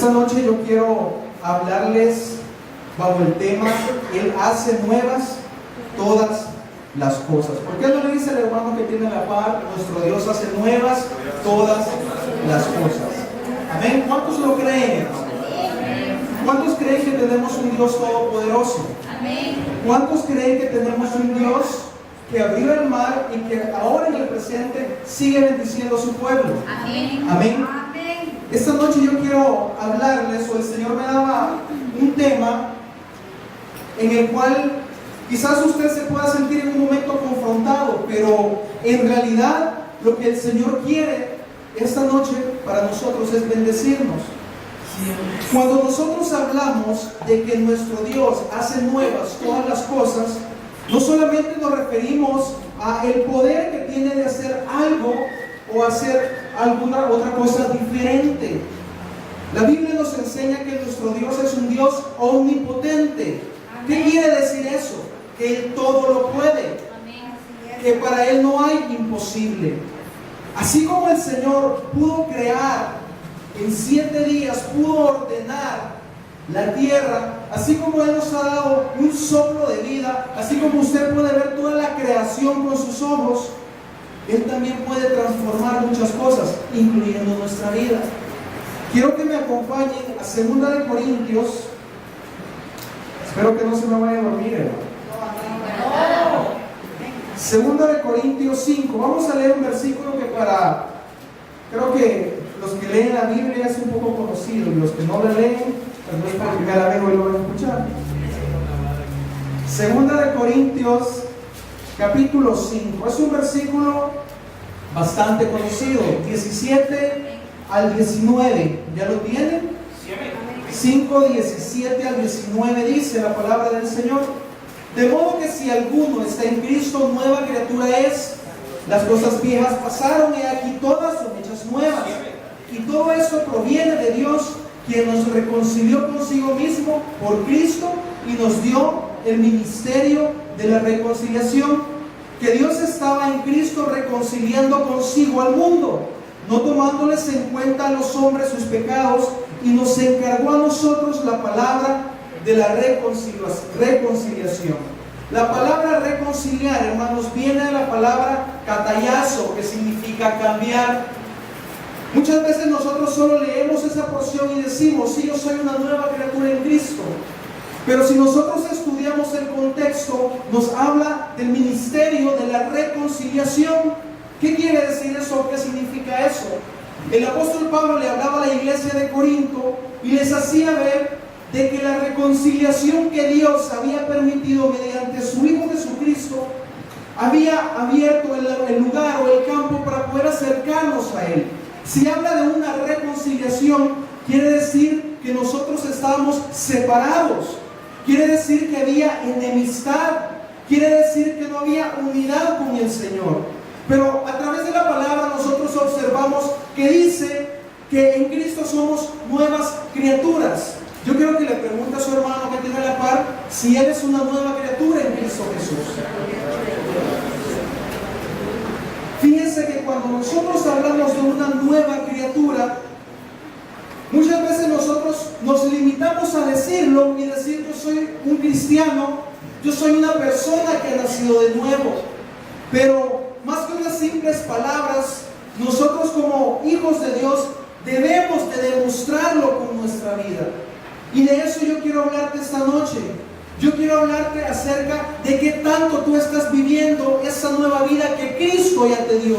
Esta noche yo quiero hablarles bajo el tema: Él hace nuevas todas las cosas. ¿Por qué no le dice al hermano que tiene la paz: nuestro Dios hace nuevas todas las cosas? Amén. ¿Cuántos lo creen? ¿Cuántos creen que tenemos un Dios todopoderoso? ¿Cuántos creen que tenemos un Dios que abrió el mar y que ahora en el presente sigue bendiciendo a su pueblo? Amén. Esta noche yo quiero hablarles, o el Señor me daba un tema en el cual quizás usted se pueda sentir en un momento confrontado, pero en realidad lo que el Señor quiere esta noche para nosotros es bendecirnos. Cuando nosotros hablamos de que nuestro Dios hace nuevas todas las cosas, no solamente nos referimos a el poder que tiene de hacer algo o hacer alguna otra cosa diferente. La Biblia nos enseña que nuestro Dios es un Dios omnipotente. ¿Qué quiere decir eso? Que Él todo lo puede, que para Él no hay imposible. Así como el Señor pudo crear en 7 días, pudo ordenar la tierra, así como Él nos ha dado un soplo de vida, así como usted puede ver toda la creación con sus ojos, Él también puede transformar muchas cosas, incluyendo nuestra vida. Quiero que me acompañen a 2 de Corintios. Espero que no se me vaya a dormir, hermano. 2 de Corintios 5. Vamos a leer un versículo que creo que los que leen la Biblia es un poco conocido, y los que no la leen, tal vez para primera vez hoy lo van a escuchar. 2 de Corintios capítulo 5. Es un versículo bastante conocido, 17 al 19. ¿Ya lo tienen? 5, 17 al 19 dice la palabra del Señor: de modo que si alguno está en Cristo, nueva criatura es. Las cosas viejas pasaron y aquí todas son hechas nuevas. Y todo esto proviene de Dios, quien nos reconcilió consigo mismo por Cristo y nos dio el ministerio de la reconciliación. Que Dios estaba en Cristo reconciliando consigo al mundo, no tomándoles en cuenta a los hombres sus pecados, y nos encargó a nosotros la palabra de la reconciliación. La palabra reconciliar, hermanos, viene de la palabra katayazo, que significa cambiar. Muchas veces nosotros solo leemos esa porción y decimos: sí, yo soy una nueva criatura en Cristo. Pero si nosotros estudiamos el contexto, nos habla del ministerio de la reconciliación. ¿Qué quiere decir eso? ¿Qué significa eso? El apóstol Pablo le hablaba a la iglesia de Corinto y les hacía ver de que la reconciliación que Dios había permitido mediante su Hijo Jesucristo había abierto el lugar o el campo para poder acercarnos a Él. Si habla de una reconciliación, quiere decir que nosotros estábamos separados, quiere decir que había enemistad, quiere decir que no había unidad con el Señor. Pero a través de la palabra nosotros observamos que dice que en Cristo somos nuevas criaturas. Yo quiero que le pregunte a su hermano que tiene la par si él es una nueva criatura en Cristo Jesús. Fíjense que cuando nosotros hablamos de una nueva criatura, muchas veces nosotros nos limitamos a decirlo y decir: yo soy un cristiano, yo soy una persona que ha nacido de nuevo. Pero más que unas simples palabras, nosotros como hijos de Dios debemos de demostrarlo con nuestra vida. Y de eso yo quiero hablarte esta noche. Yo quiero hablarte acerca de qué tanto tú estás viviendo esa nueva vida que Cristo ya te dio.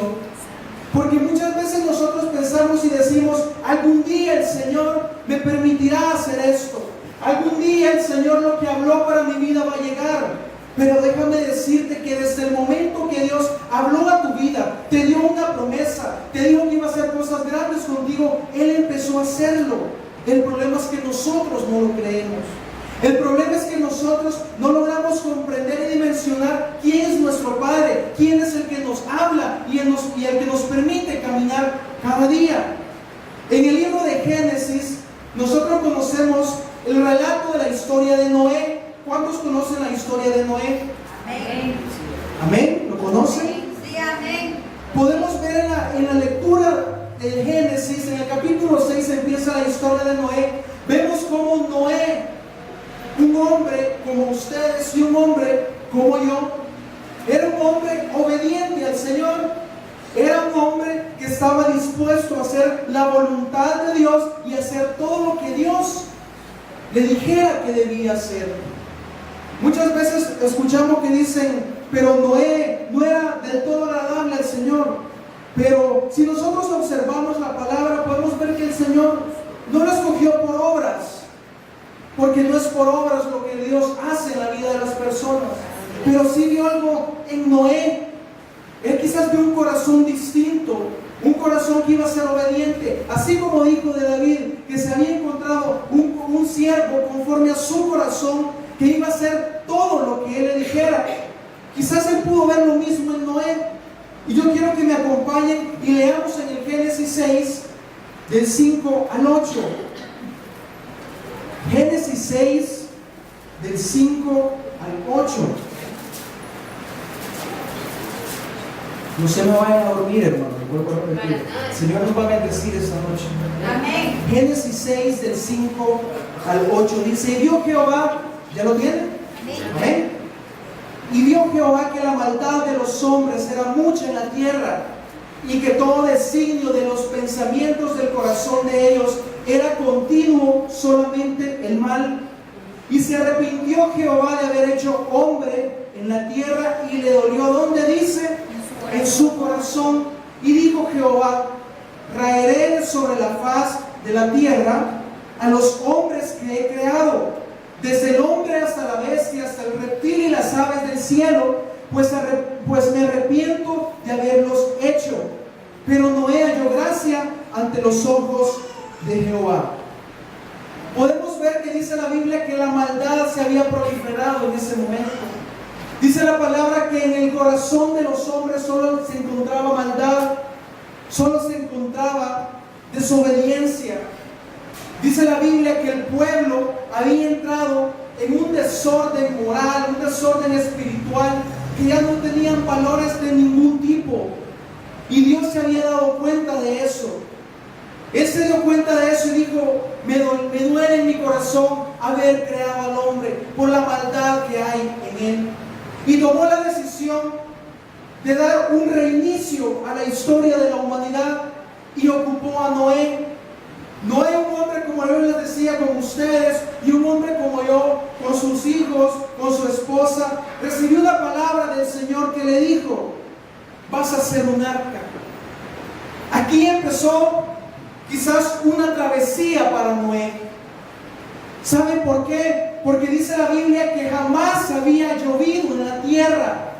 Porque muchas veces nosotros pensamos y decimos: algún día el Señor me permitirá hacer esto. Algún día el Señor lo que habló para mi vida va a llegar. Pero déjame decirte que desde el momento que Dios habló a tu vida, te dio una promesa, te dijo que iba a hacer cosas grandes contigo, Él empezó a hacerlo. El problema es que nosotros no lo creemos. El problema es que nosotros no logramos comprender y dimensionar quién es nuestro Padre, quién es el que nos habla y el que nos permite caminar cada día. En el libro de Génesis, nosotros conocemos el relato de la historia de Noé. ¿Cuántos conocen la historia de Noé? Amén. ¿Amén? ¿Lo conocen? Sí, amén. Podemos ver en la lectura en Génesis, en el capítulo 6 empieza la historia de Noé. Vemos cómo Noé, un hombre como ustedes y un hombre como yo, era un hombre obediente al Señor. Era un hombre que estaba dispuesto a hacer la voluntad de Dios y hacer todo lo que Dios le dijera que debía hacer. Muchas veces escuchamos que dicen, pero Noé no era del todo agradable al Señor. Pero si nosotros observamos la palabra, podemos ver que el Señor no lo escogió por obras, porque no es por obras lo que Dios hace en la vida de las personas. Pero sí vio algo en Noé. Él quizás vio un corazón distinto, un corazón que iba a ser obediente, así como dijo de David, que se había encontrado un siervo conforme a su corazón, que iba a hacer todo lo que él le dijera. Quizás él pudo ver lo mismo en Noé. Y yo quiero que me acompañen y leamos en el Génesis 6, del 5 al 8. Génesis 6, del 5 al 8. No se me vayan a dormir, hermano. Vuelvo a repetir. El Señor nos va a bendecir esta noche. Amén. Génesis 6, del 5 al 8 dice: y vio Jehová, ¿ya lo tienen? Amén. Y vio Jehová que la maldad de los hombres era mucha en la tierra, y que todo designio de los pensamientos del corazón de ellos era continuo solamente el mal. Y se arrepintió Jehová de haber hecho hombre en la tierra, y le dolió, ¿dónde dice? En su corazón. Y dijo Jehová: raeré sobre la faz de la tierra a los hombres que he creado, desde el hombre hasta la bestia, hasta el reptil y las aves del cielo, pues me arrepiento de haberlos hecho. Pero Noé halló gracia ante los ojos de Jehová. Podemos ver que dice la Biblia que la maldad se había proliferado en ese momento. Dice la palabra que en el corazón de los hombres solo se encontraba maldad, solo se encontraba desobediencia. Dice la Biblia que el pueblo había entrado en un desorden moral, un desorden espiritual, que ya no tenían valores de ningún tipo. Y Dios se había dado cuenta de eso. Él se dio cuenta de eso y dijo: me duele en mi corazón haber creado al hombre por la maldad que hay en él. Y tomó la decisión de dar un reinicio a la historia de la humanidad y ocupó a Noé. Noé, un hombre como yo les decía, como ustedes, y un hombre como yo, con sus hijos, con su esposa, recibió una palabra del Señor que le dijo: vas a hacer un arca. Aquí empezó quizás una travesía para Noé. ¿Saben por qué? Porque dice la Biblia que jamás había llovido en la tierra.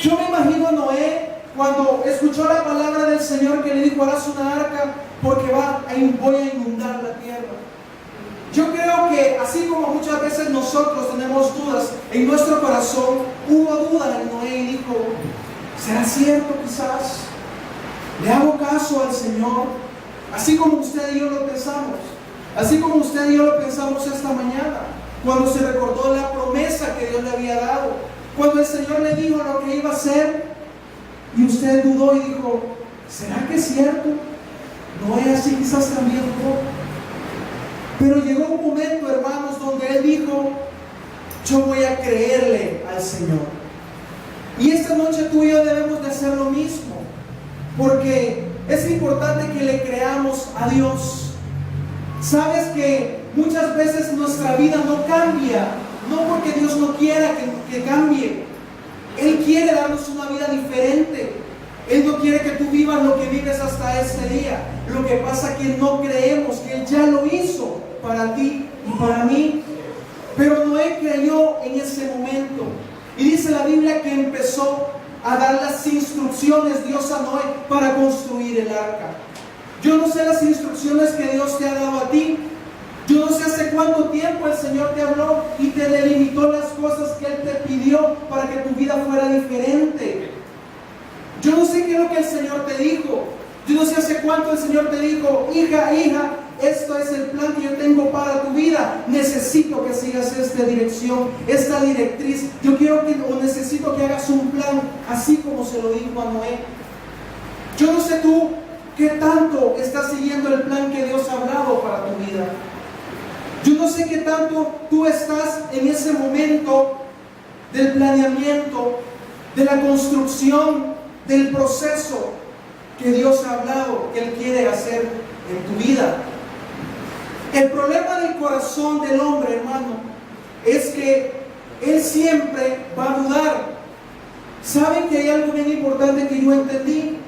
Yo me imagino a Noé cuando escuchó la palabra del Señor que le dijo: harás una arca porque voy a inundar la tierra. Yo creo que así como muchas veces nosotros tenemos dudas en nuestro corazón, hubo duda en Noé y dijo: ¿será cierto quizás? ¿Le hago caso al Señor? Así como usted y yo lo pensamos. Así como usted y yo lo pensamos esta mañana, cuando se recordó la promesa que Dios le había dado, cuando el Señor le dijo lo que iba a hacer, y usted dudó y dijo: ¿será que es cierto? No es así, quizás también dudó. Pero llegó un momento, hermanos, donde Él dijo: yo voy a creerle al Señor. Y esta noche tú y yo debemos de hacer lo mismo, porque es importante que le creamos a Dios. Sabes que muchas veces nuestra vida no cambia, no porque Dios no quiera que cambie. Él quiere darnos una vida diferente. Él no quiere que tú vivas lo que vives hasta este día. Lo que pasa es que no creemos que Él ya lo hizo para ti y para mí. Pero Noé creyó en ese momento. Y dice la Biblia que empezó a dar las instrucciones Dios a Noé para construir el arca. Yo no sé las instrucciones que Dios te ha dado a ti. Yo no sé hace cuánto tiempo el Señor te habló y te delimitó las cosas que Él te pidió para que tu vida fuera diferente. Yo no sé qué es lo que el Señor te dijo. Yo no sé hace cuánto el Señor te dijo: hija, esto es el plan que yo tengo para tu vida. Necesito que sigas esta dirección, esta directriz. Necesito que hagas un plan, así como se lo dijo a Noé. Yo no sé tú ¿Qué tanto estás siguiendo el plan que Dios ha hablado para tu vida? Yo no sé qué tanto tú estás en ese momento del planeamiento, de la construcción, del proceso que Dios ha hablado, que Él quiere hacer en tu vida. El problema del corazón del hombre, hermano, es que él siempre va a dudar. ¿Saben que hay algo bien importante que yo entendí?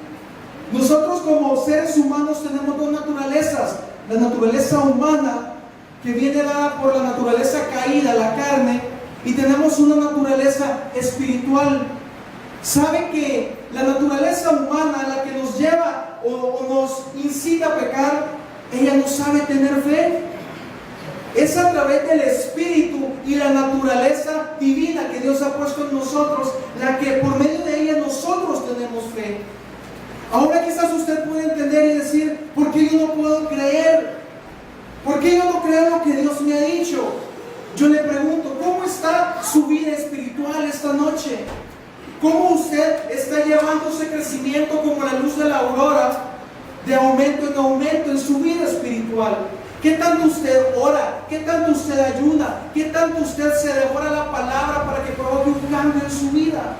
Nosotros como seres humanos tenemos dos naturalezas. La naturaleza humana, que viene dada por la naturaleza caída, la carne, y tenemos una naturaleza espiritual. ¿Saben que la naturaleza humana, la que nos lleva o nos incita a pecar, ella no sabe tener fe? Es a través del Espíritu y la naturaleza divina que Dios ha puesto en nosotros, la que por medio de ella nosotros tenemos fe. Ahora quizás usted puede entender y decir, ¿por qué yo no puedo creer? ¿Por qué yo no creo lo que Dios me ha dicho? Yo le pregunto, ¿cómo está su vida espiritual esta noche? ¿Cómo usted está llevando ese crecimiento como la luz de la aurora, de aumento en aumento en su vida espiritual? ¿Qué tanto usted ora? ¿Qué tanto usted ayuna? ¿Qué tanto usted se devora la palabra para que provoque un cambio en su vida?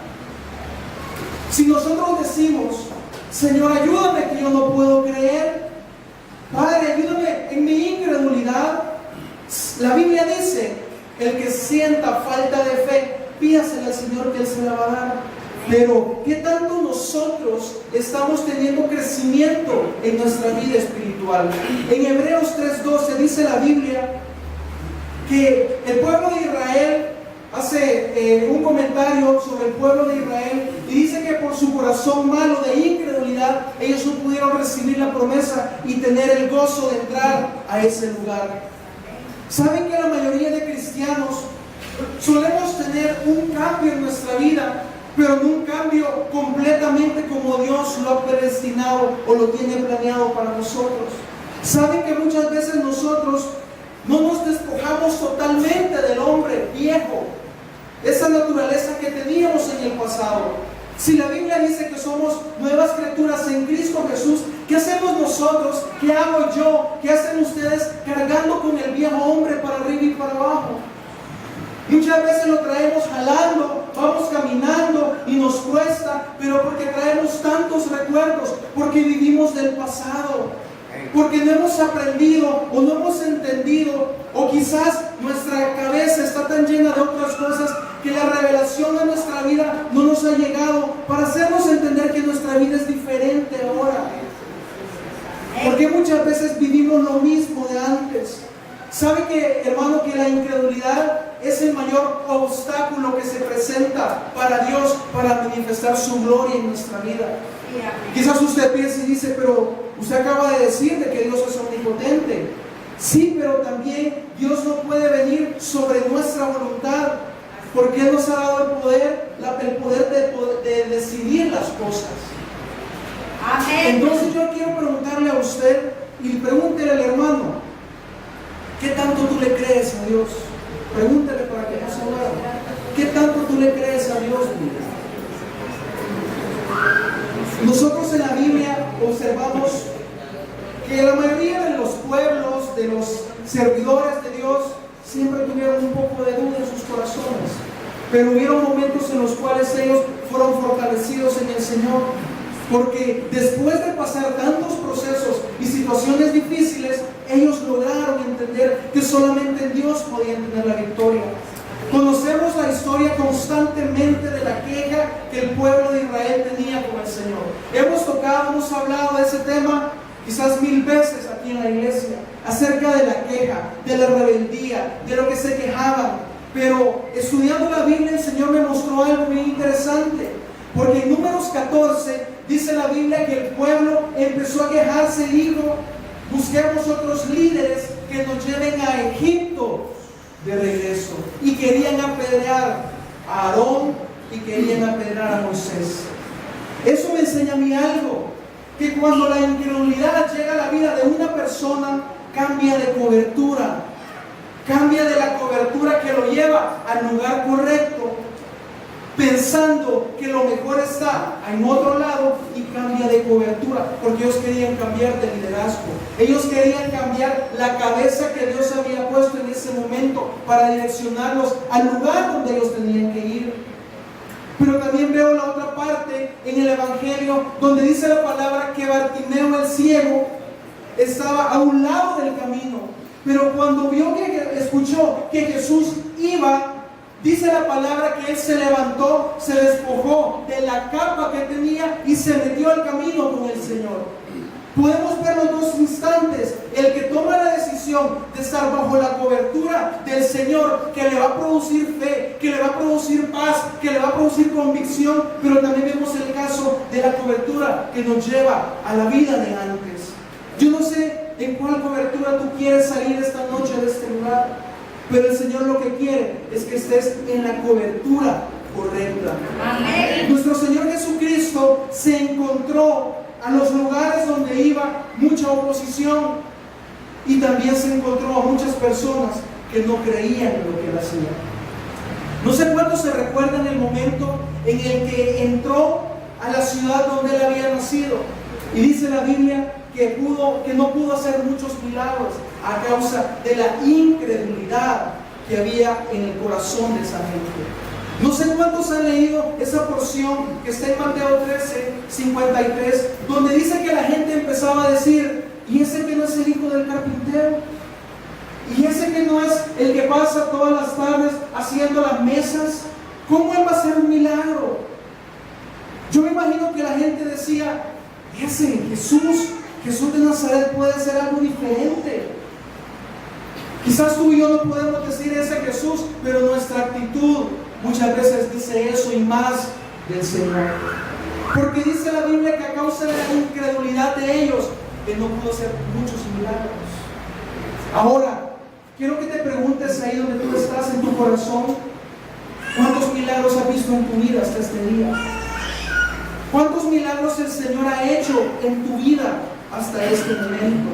Si nosotros decimos, Señor, ayúdame que yo no puedo creer, Padre, ayúdame en mi incredulidad, la Biblia dice, el que sienta falta de fe, pídasela al Señor que Él se la va a dar. Pero, ¿qué tanto nosotros estamos teniendo crecimiento en nuestra vida espiritual? En Hebreos 3:12 dice la Biblia que el pueblo de Israel hace un comentario sobre el pueblo de Israel y dice que por su corazón malo de incredulidad ellos no pudieron recibir la promesa y tener el gozo de entrar a ese lugar. ¿Saben que la mayoría de cristianos solemos tener un cambio en nuestra vida, pero no un cambio completamente como Dios lo ha predestinado o lo tiene planeado para nosotros? ¿Saben que muchas veces nosotros no nos despojamos totalmente del hombre viejo, esa naturaleza que teníamos en el pasado? Si la Biblia dice que somos nuevas criaturas en Cristo Jesús, ¿qué hacemos nosotros? ¿Qué hago yo? ¿Qué hacen ustedes cargando con el viejo hombre para arriba y para abajo? Muchas veces lo traemos jalando, vamos caminando y nos cuesta, pero porque traemos tantos recuerdos, porque vivimos del pasado, porque no hemos aprendido o no hemos entendido, o quizás nuestra cabeza está tan llena de otras cosas que la revelación de nuestra vida no nos ha llegado para hacernos entender que nuestra vida es diferente ahora. Porque muchas veces vivimos lo mismo de antes. ¿Sabe que, hermano, que la incredulidad es el mayor obstáculo que se presenta para Dios para manifestar su gloria en nuestra vida? Quizás usted piense y dice, pero usted acaba de decir de que Dios es omnipotente. Sí, pero también Dios no puede venir sobre nuestra voluntad, porque Él nos ha dado el poder de decidir las cosas. Amén. Entonces yo quiero preguntarle a usted y pregúntele al hermano, ¿qué tanto tú le crees a Dios? Pregúntale para que no se muera. ¿Qué tanto tú le crees a Dios? Nosotros en la Biblia observamos que la mayoría de los pueblos, de los servidores de Dios, siempre tuvieron un poco de duda en sus corazones, pero hubieron momentos en los cuales ellos fueron fortalecidos en el Señor, porque después de pasar tantos procesos y situaciones difíciles, ellos lograron entender que solamente en Dios podían tener la victoria. Conocemos la historia constantemente de la queja que el pueblo de Israel tenía con el Señor. Hemos hablado de ese tema quizás 1000 veces aquí en la iglesia, acerca de la queja, de la rebeldía, de lo que se quejaban. Pero estudiando la Biblia, el Señor me mostró algo muy interesante, porque en Números 14 dice la Biblia que el pueblo empezó a quejarse y dijo, busquemos otros líderes que nos lleven a Egipto de regreso. Y querían apedrear a Aarón y querían apedrear a Moisés. Eso me enseña a mí algo, que cuando la incredulidad llega a la vida de una persona, cambia de cobertura, cambia de la cobertura que lo lleva al lugar correcto, pensando que lo mejor está en otro lado, y cambia vía de cobertura, porque ellos querían cambiar de liderazgo. Ellos querían cambiar la cabeza que Dios había puesto en ese momento para direccionarlos al lugar donde ellos tenían que ir. Pero también veo la otra parte en el Evangelio donde dice la palabra que Bartimeo el ciego estaba a un lado del camino, pero cuando escuchó que Jesús iba, dice la palabra que él se levantó, se despojó de la capa que tenía y se metió al camino con el Señor. Podemos ver los dos instantes: el que toma la decisión de estar bajo la cobertura del Señor, que le va a producir fe, que le va a producir paz, que le va a producir convicción, pero también vemos el caso de la cobertura que nos lleva a la vida de antes. Yo no sé en cuál cobertura tú quieres salir esta noche de este lugar, pero el Señor lo que quiere es que estés en la cobertura correcta. Amén. Nuestro Señor Jesucristo se encontró a los lugares donde iba mucha oposición, y también se encontró a muchas personas que no creían en lo que él hacía. No sé cuántos se recuerdan el momento en el que entró a la ciudad donde él había nacido, y dice la Biblia que no pudo hacer muchos milagros a causa de la incredulidad que había en el corazón de esa gente. No sé cuántos han leído esa porción que está en Mateo 13, 53, donde dice que la gente empezaba a decir: ¿y ese que no es el hijo del carpintero? ¿Y ese que no es el que pasa todas las tardes haciendo las mesas? ¿Cómo él va a hacer un milagro? Yo me imagino que la gente decía: ese Jesús de Nazaret puede hacer algo diferente. Quizás tú y yo no podemos decir ese Jesús, pero nuestra actitud muchas veces dice eso y más del Señor. Porque dice la Biblia que a causa de la incredulidad de ellos, él no pudo hacer muchos milagros. Ahora, quiero que te preguntes ahí donde tú estás, en tu corazón: ¿cuántos milagros has visto en tu vida hasta este día? ¿Cuántos milagros el Señor ha hecho en tu vida hasta este momento?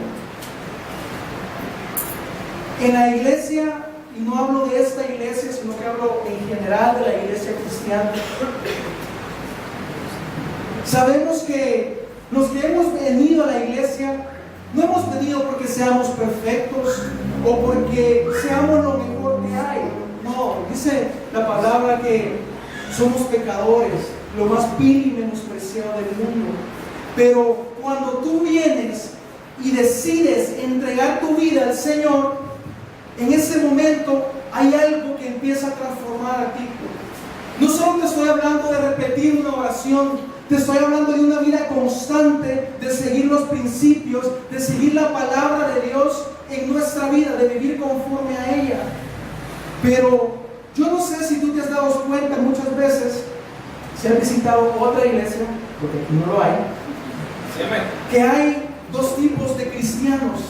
En la iglesia, y no hablo de esta iglesia, sino que hablo en general de la iglesia cristiana, sabemos que los que hemos venido a la iglesia no hemos venido porque seamos perfectos o porque seamos lo mejor que hay. No, dice la palabra que somos pecadores, lo más vil y menospreciado del mundo. Pero cuando tú vienes y decides entregar tu vida al Señor, en ese momento hay algo que empieza a transformar a ti. No solo te estoy hablando de repetir una oración, te estoy hablando de una vida constante, de seguir los principios, de seguir la palabra de Dios en nuestra vida, de vivir conforme a ella. Pero yo no sé si tú te has dado cuenta muchas veces, si has visitado otra iglesia, porque aquí no lo hay, que hay dos tipos de cristianos.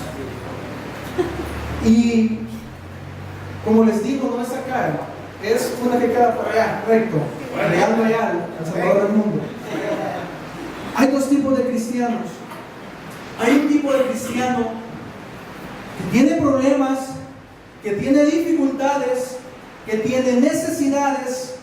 Y como les digo, no es acá, es una que queda por allá, recto, real, al Salvador del mundo. Hay dos tipos de cristianos. Hay un tipo de cristiano que tiene problemas, que tiene dificultades, que tiene necesidades,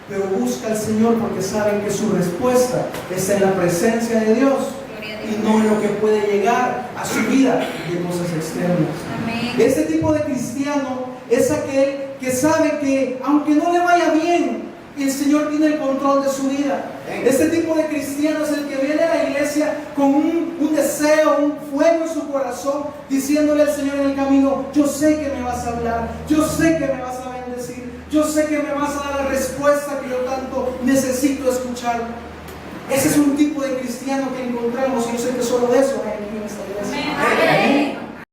pero busca al Señor porque saben que su respuesta está en la presencia de Dios y no en lo que puede llegar a su vida de cosas externas. Amén. Este tipo de cristiano es aquel que sabe que aunque no le vaya bien, el Señor tiene el control de su vida. Este tipo de cristiano es el que viene a la iglesia con un deseo, un fuego en su corazón, diciéndole al Señor en el camino: yo sé que me vas a hablar, yo sé que me vas a bendecir, yo sé que me vas a dar la respuesta que yo tanto necesito escuchar. Ese es un tipo de cristiano que encontramos, y yo sé que solo de eso hay aquí en esta iglesia.